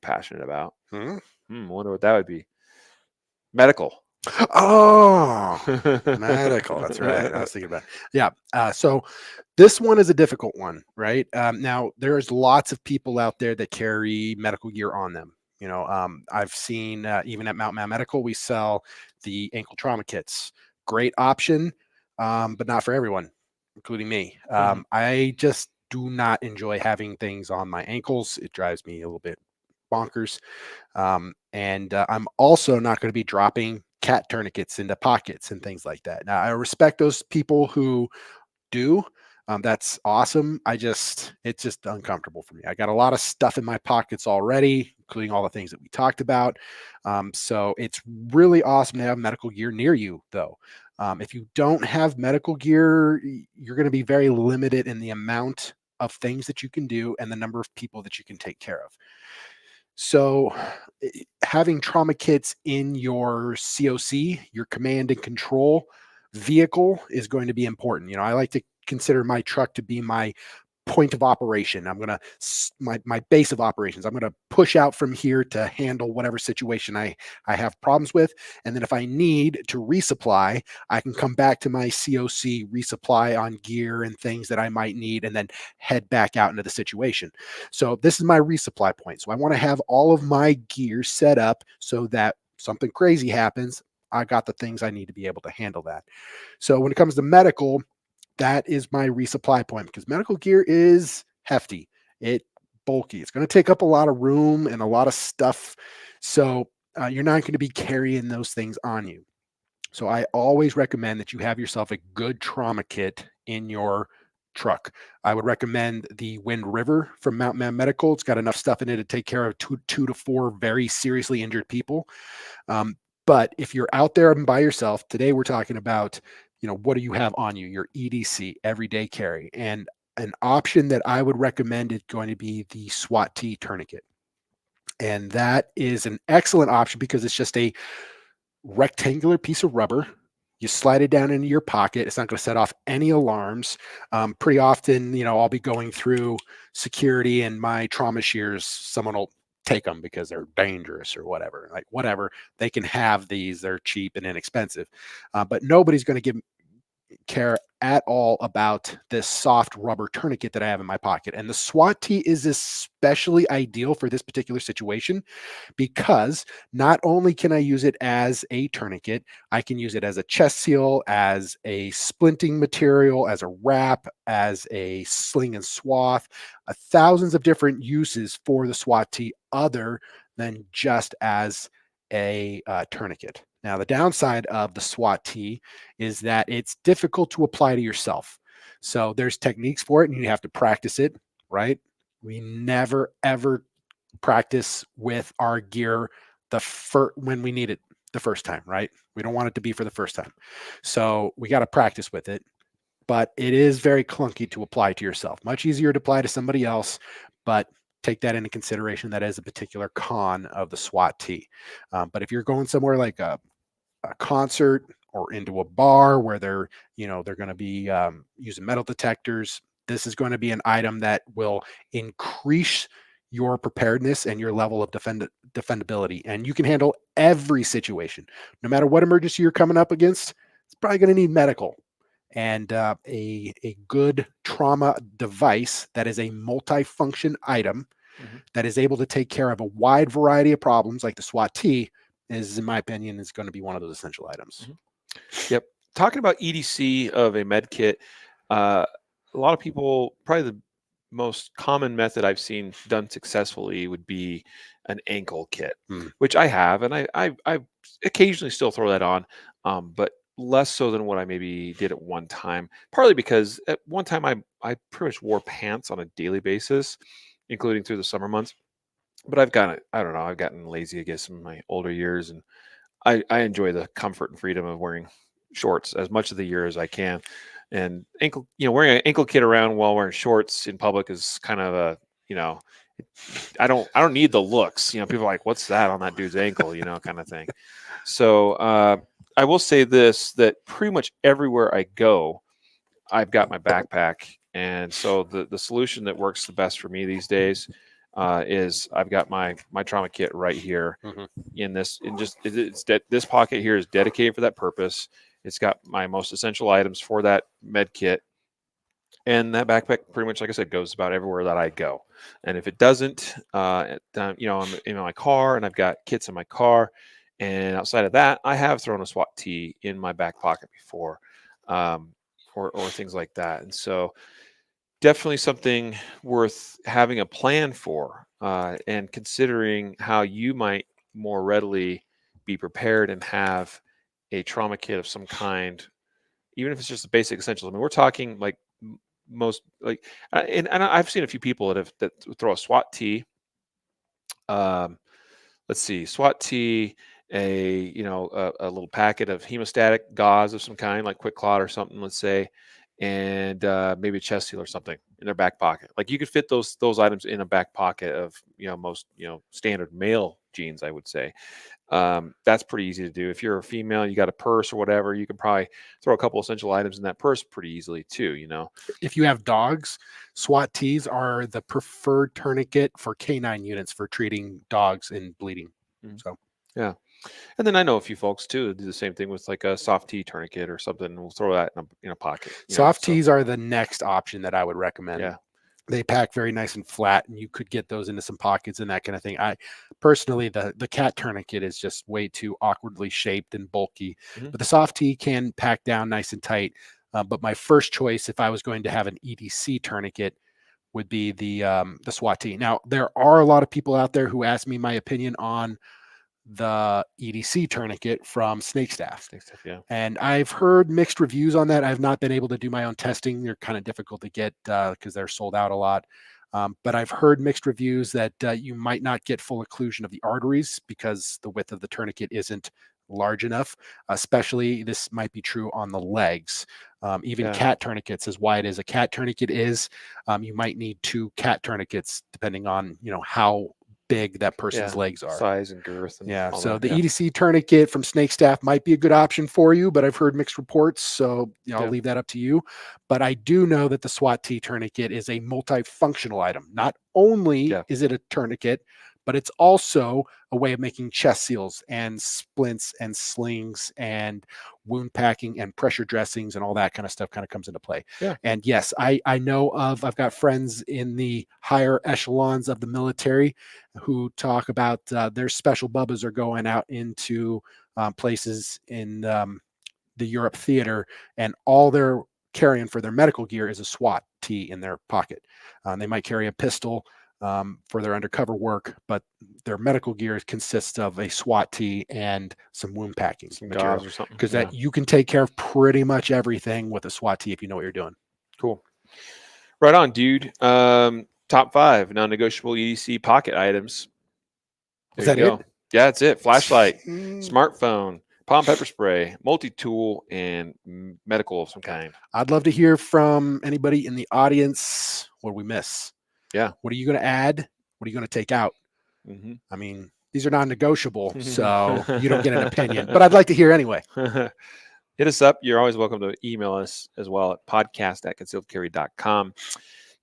passionate about. Wonder what that would be. Medical. Oh, medical. That's right. I was thinking about it. Yeah. So this one is a difficult one, right? Now, there's lots of people out there that carry medical gear on them. I've seen even at Mount Medical, we sell the ankle trauma kits. Great option, but not for everyone, including me. I just do not enjoy having things on my ankles. It drives me a little bit bonkers. And I'm also not going to be dropping cat tourniquets into pockets and things like that. Now, I respect those people who do. That's awesome. It's just uncomfortable for me. I got a lot of stuff in my pockets already, including all the things that we talked about. So it's really awesome to have medical gear near you, though. If you don't have medical gear, you're going to be very limited in the amount of things that you can do and the number of people that you can take care of. So having trauma kits in your COC, your command and control vehicle, is going to be important. I like to consider my truck to be my point of operation. I'm going to my base of operations. I'm going to push out from here to handle whatever situation I have problems with. And then if I need to resupply, I can come back to my COC, resupply on gear and things that I might need, and then head back out into the situation. So this is my resupply point. So I want to have all of my gear set up so that something crazy happens, I got the things I need to be able to handle that. So when it comes to medical, that is my resupply point, because medical gear is hefty. It's bulky. It's going to take up a lot of room and a lot of stuff. So you're not going to be carrying those things on you. So I always recommend that you have yourself a good trauma kit in your truck. I would recommend the Wind River from Mount Medical. It's got enough stuff in it to take care of two to four very seriously injured people. But if you're out there by yourself, today we're talking about, what do you have on you? Your EDC, everyday carry. And an option that I would recommend is going to be the SWAT T tourniquet. And that is an excellent option because it's just a rectangular piece of rubber. You slide it down into your pocket. It's not going to set off any alarms. Pretty often, I'll be going through security and my trauma shears, someone will take them because they're dangerous or whatever. Like, whatever, they can have these. They're cheap and inexpensive. But nobody's going to care at all about this soft rubber tourniquet that I have in my pocket. And the SWAT T is especially ideal for this particular situation, because not only can I use it as a tourniquet, I can use it as a chest seal, as a splinting material, as a wrap, as a sling and swath, thousands of different uses for the SWAT T other than just as a tourniquet. Now, the downside of the SWAT T is that it's difficult to apply to yourself. So there's techniques for it and you have to practice it, right? We never, ever practice with our gear when we need it the first time, right? We don't want it to be for the first time. So we got to practice with it, but it is very clunky to apply to yourself. Much easier to apply to somebody else, but take that into consideration. That is a particular con of the SWAT T. But if you're going somewhere like a concert or into a bar where they're going to be using metal detectors, this is going to be an item that will increase your preparedness and your level of defendability. And you can handle every situation, no matter what emergency you're coming up against. it's probably going to need medical. And a good trauma device that is a multi-function item that is able to take care of a wide variety of problems, like the SWAT T, is, in my opinion, is going to be one of those essential items. Yep. Talking about EDC of a med kit, a lot of people, probably the most common method I've seen done successfully would be an ankle kit, which I have, and I occasionally still throw that on, but less so than what I maybe did at one time. Partly because at one time I pretty much wore pants on a daily basis, including through the summer months. But I've gotten lazy, I guess, in my older years, and I enjoy the comfort and freedom of wearing shorts as much of the year as I can. And wearing an ankle kit around while wearing shorts in public is kind of a, I don't need the looks. People are like, what's that on that dude's ankle, kind of thing. So I will say this, that pretty much everywhere I go, I've got my backpack. And so the solution that works the best for me these days is I've got my trauma kit right here this pocket here is dedicated for that purpose. It's got my most essential items for that med kit. And that backpack, pretty much, like I said, goes about everywhere that I go. And if it doesn't, I'm in my car, and I've got kits in my car. And outside of that, I have thrown a SWAT T in my back pocket before, or things like that. And so definitely something worth having a plan for, and considering how you might more readily be prepared and have a trauma kit of some kind, even if it's just the basic essentials. I mean, we're talking like most, like, and I've seen a few people that throw a SWAT T. Let's see, SWAT T, a little packet of hemostatic gauze of some kind, like Quick Clot or something, let's say, and maybe a chest seal or something in their back pocket. Like, you could fit those items in a back pocket of most standard male jeans, I would say. That's pretty easy to do. If you're a female, you got a purse or whatever, you can probably throw a couple essential items in that purse pretty easily too. If you have dogs, SWAT Ts are the preferred tourniquet for canine units for treating dogs in bleeding. So yeah. And then I know a few folks too that do the same thing with like a soft T tourniquet or something. We'll throw that in a pocket. Soft Ts are the next option that I would recommend. Yeah. They pack very nice and flat, and you could get those into some pockets and that kind of thing. I personally, the cat tourniquet is just way too awkwardly shaped and bulky, but the soft T can pack down nice and tight. But my first choice, if I was going to have an EDC tourniquet, would be the SWAT T. Now, there are a lot of people out there who ask me my opinion on the EDC tourniquet from Snake Staff. Yeah. And I've heard mixed reviews on that. I've not been able to do my own testing. They're kind of difficult to get because they're sold out a lot. But I've heard mixed reviews that you might not get full occlusion of the arteries because the width of the tourniquet isn't large enough. Especially this might be true on the legs. Even cat tourniquets, as wide as a cat tourniquet is, you might need 2 cat tourniquets depending on how big that person's legs are, size and girth. And so the EDC tourniquet from Snake Staff might be a good option for you, but I've heard mixed reports, so I'll leave that up to you. But I do know that the SWAT T tourniquet is a multifunctional item. Not only is it a tourniquet, but it's also a way of making chest seals and splints and slings and wound packing and pressure dressings and all that kind of stuff kind of comes into play. And yes, I know I've got friends in the higher echelons of the military who talk about their special bubbas are going out into places in the Europe theater, and all they're carrying for their medical gear is a SWAT T in their pocket. They might carry a pistol for their undercover work, but their medical gear consists of a SWAT T and some wound packing material, or something, because that you can take care of pretty much everything with a SWAT T if you know what you're doing. Cool. Right on, dude. Top 5 non-negotiable EDC pocket items. Is that it? Yeah, that's it. Flashlight, smartphone, palm pepper spray, multi-tool, and medical of some kind. I'd love to hear from anybody in the audience. What do we miss? Yeah. What are you going to add? What are you going to take out? I mean, these are non-negotiable, so you don't get an opinion, but I'd like to hear anyway. Hit us up. You're always welcome to email us as well at podcast@concealedcarry.com.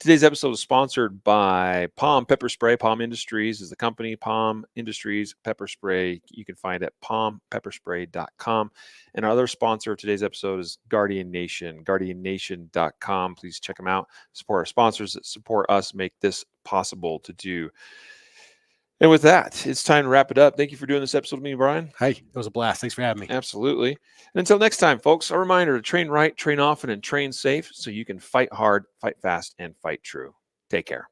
Today's episode is sponsored by Palm Pepper Spray. Palm Industries is the company. Palm Industries Pepper Spray. You can find it at palmpepperspray.com. And our other sponsor of today's episode is Guardian Nation, guardiannation.com. Please check them out. Support our sponsors that support us, make this possible to do. And with that, it's time to wrap it up. Thank you for doing this episode with me, Brian. Hey, it was a blast. Thanks for having me. Absolutely. And until next time, folks, a reminder to train right, train often, and train safe so you can fight hard, fight fast, and fight true. Take care.